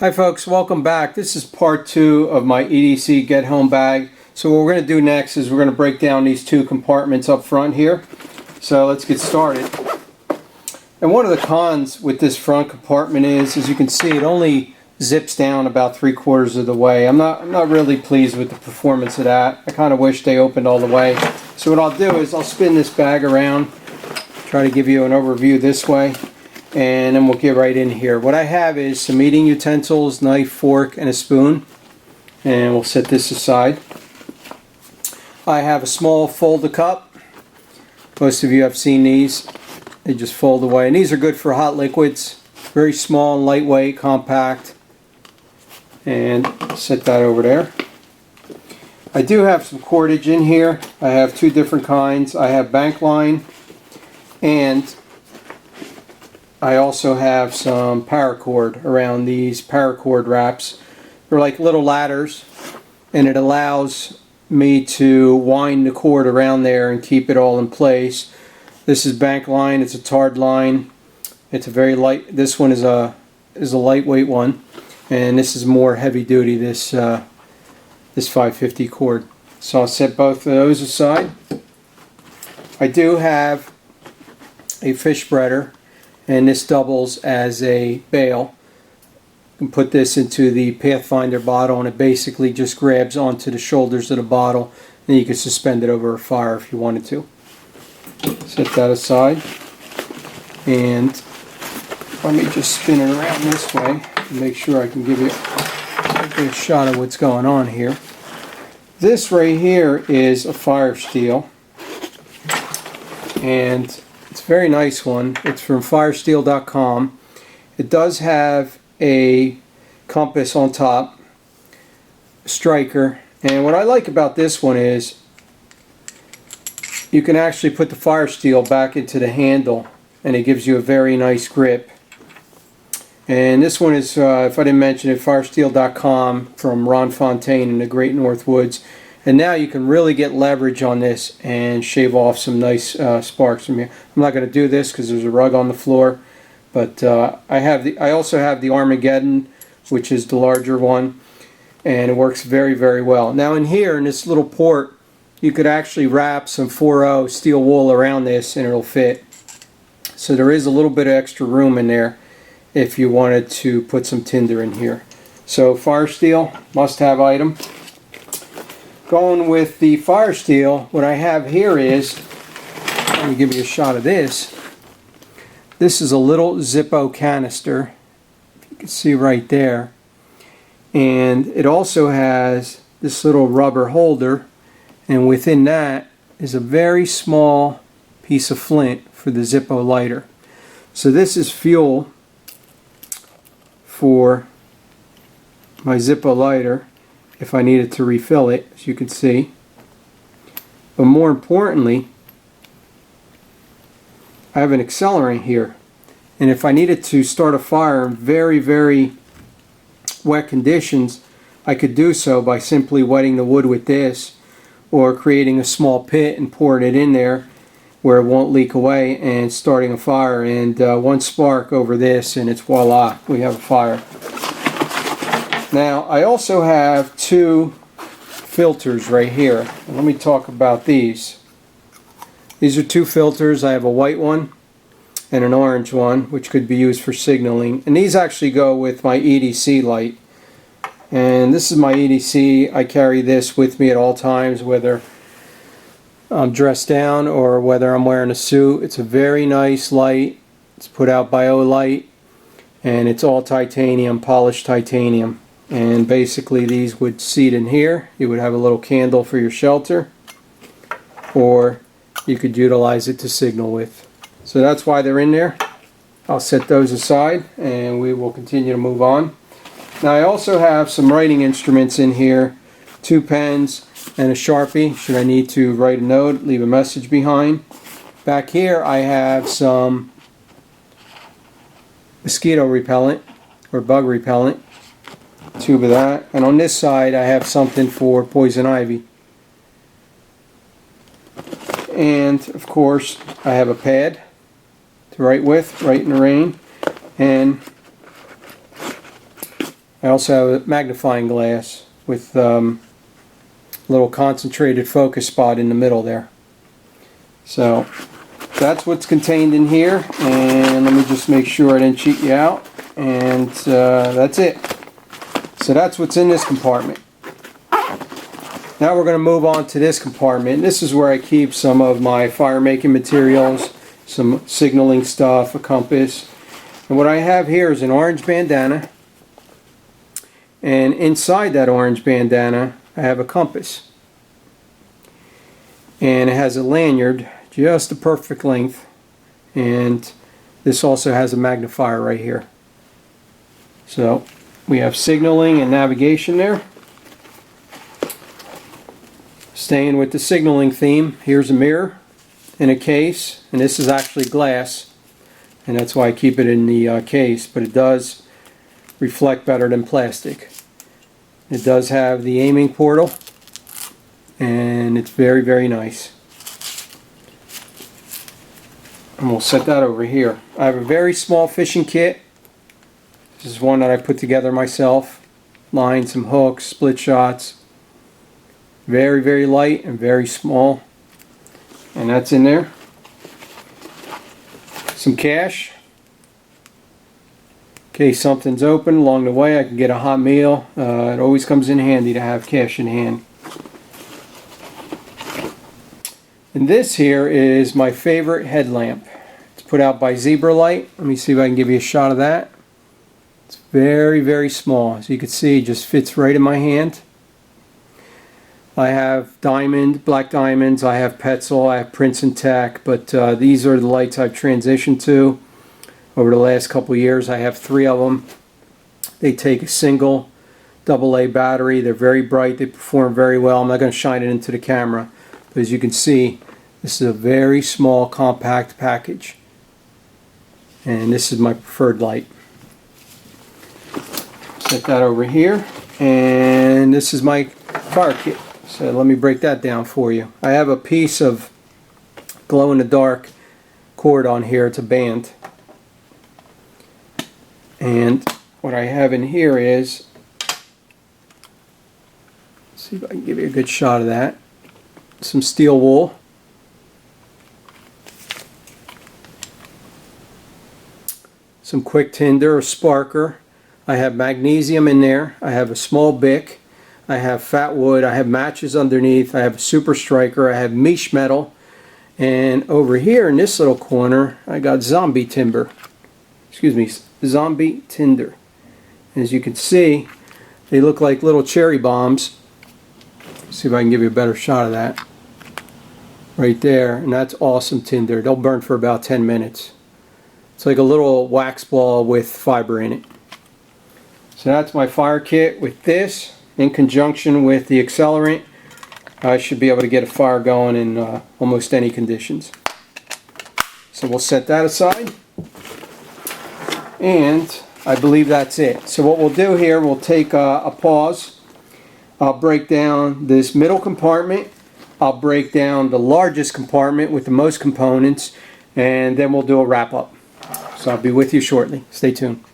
Hi folks, welcome back. This is part 2 of my EDC Get Home bag. So what we're going to do next is we're going to break down these two compartments up front here. So let's get started. And one of the cons with this front compartment is, as you can see, it only zips down about 3/4 of the way. I'm not really pleased with the performance of that. I kind of wish they opened all the way. So what I'll do is I'll spin this bag around, try to give you an overview this way, and then we'll get right in here. What I have is some eating utensils, knife, fork, and a spoon, and we'll set this aside. I have a small fold-a-cup. Most of you have seen these. They just fold away, and these are good for hot liquids. Very small and lightweight, compact. And set that over there. I do have some cordage in here. I have two different kinds. I have bank line, and I also have some paracord around these paracord wraps. They're like little ladders, and it allows me to wind the cord around there and keep it all in place. This is bank line. It's a tarred line. It's a very light. This one is a lightweight one, and this is more heavy duty. This 550 cord. So I'll set both of those aside. I do have a fish spreader, and this doubles as a bail. You can put this into the Pathfinder bottle, and it basically just grabs onto the shoulders of the bottle, and you can suspend it over a fire if you wanted to. Set that aside, and let me just spin it around this way and make sure I can give you a shot of what's going on here. This right here is a fire steel, and it's a very nice one. It's from firesteel.com. It does have a compass on top, striker, and what I like about this one is you can actually put the fire steel back into the handle, and it gives you a very nice grip. And this one is, if I didn't mention it, firesteel.com from Ron Fontaine in the Great North Woods. And now you can really get leverage on this and shave off some nice sparks from here. I'm not going to do this because there's a rug on the floor, but I also have the Armageddon, which is the larger one, and it works very, very well. Now in here, in this little port, you could actually wrap some 4/0 steel wool around this and it'll fit. So there is a little bit of extra room in there if you wanted to put some tinder in here. So fire steel, must-have item. Going with the fire steel, what I have here is, let me give you a shot of this. This is a little Zippo canister, if you can see right there. And it also has this little rubber holder, and within that is a very small piece of flint for the Zippo lighter. So this is fuel for my Zippo lighter if I needed to refill it, as you can see. But more importantly, I have an accelerant here, and if I needed to start a fire in very, very wet conditions, I could do so by simply wetting the wood with this, or creating a small pit and pouring it in there where it won't leak away and starting a fire, and one spark over this and it's voila, we have a fire. Now I also have two filters right here. Let me talk about these. These are two filters. I have a white one and an orange one, which could be used for signaling, and these actually go with my EDC light. And this is my EDC. I carry this with me at all times, whether I'm dressed down or whether I'm wearing a suit. It's a very nice light. It's put out by Olight, and it's all titanium, polished titanium. And basically these would seat in here. You would have a little candle for your shelter, or you could utilize it to signal with. So that's why they're in there. I'll set those aside and we will continue to move on. Now I also have some writing instruments in here, 2 pens and a Sharpie should I need to write a note, leave a message behind. Back here I have some mosquito repellent or bug repellent, tube of that, and on this side I have something for poison ivy. And of course I have a pad to write with, write in the rain, and I also have a magnifying glass with a little concentrated focus spot in the middle there. So that's what's contained in here, and let me just make sure I didn't cheat you out, and that's it. So that's what's in this compartment. Now we're going to move on to this compartment. This is where I keep some of my fire making materials, some signaling stuff, a compass. And what I have here is an orange bandana, and inside that orange bandana I have a compass. And it has a lanyard just the perfect length, and this also has a magnifier right here. So we have signaling and navigation there. Staying with the signaling theme, here's a mirror in a case, and this is actually glass, and that's why I keep it in the case, but it does reflect better than plastic. It does have the aiming portal, and it's very, very nice. And we'll set that over here. I have a very small fishing kit. This is one that I put together myself. Line, some hooks, split shots. Very, very light and very small. And that's in there. Some cash. In case something's open along the way, I can get a hot meal. It always comes in handy to have cash in hand. And this here is my favorite headlamp. It's put out by Zebra Light. Let me see if I can give you a shot of that. It's very, very small. As you can see, it just fits right in my hand. I have black diamonds, I have Petzl, I have Prince and Tech, but these are the lights I've transitioned to over the last couple of years. I have 3 of them. They take a single AA battery. They're very bright, they perform very well. I'm not going to shine it into the camera, but as you can see, this is a very small compact package, and this is my preferred light. Set that over here, and this is my fire kit. So let me break that down for you. I have a piece of glow-in-the-dark cord on here. It's a band. And what I have in here is, let's see if I can give you a good shot of that. Some steel wool. Some quick tinder or sparker. I have magnesium in there. I have a small bic. I have fat wood, I have matches underneath, I have a super striker, I have mesh metal, and over here in this little corner I got zombie tinder. As you can see, they look like little cherry bombs. Let's see if I can give you a better shot of that. Right there, and that's awesome tinder. They'll burn for about 10 minutes. It's like a little wax ball with fiber in it. So that's my fire kit with this. In conjunction with the accelerant, I should be able to get a fire going in almost any conditions. So we'll set that aside, and I believe that's it. So what we'll do here, we'll take a pause. I'll break down this middle compartment, I'll break down the largest compartment with the most components, and then we'll do a wrap up. So I'll be with you shortly. Stay tuned.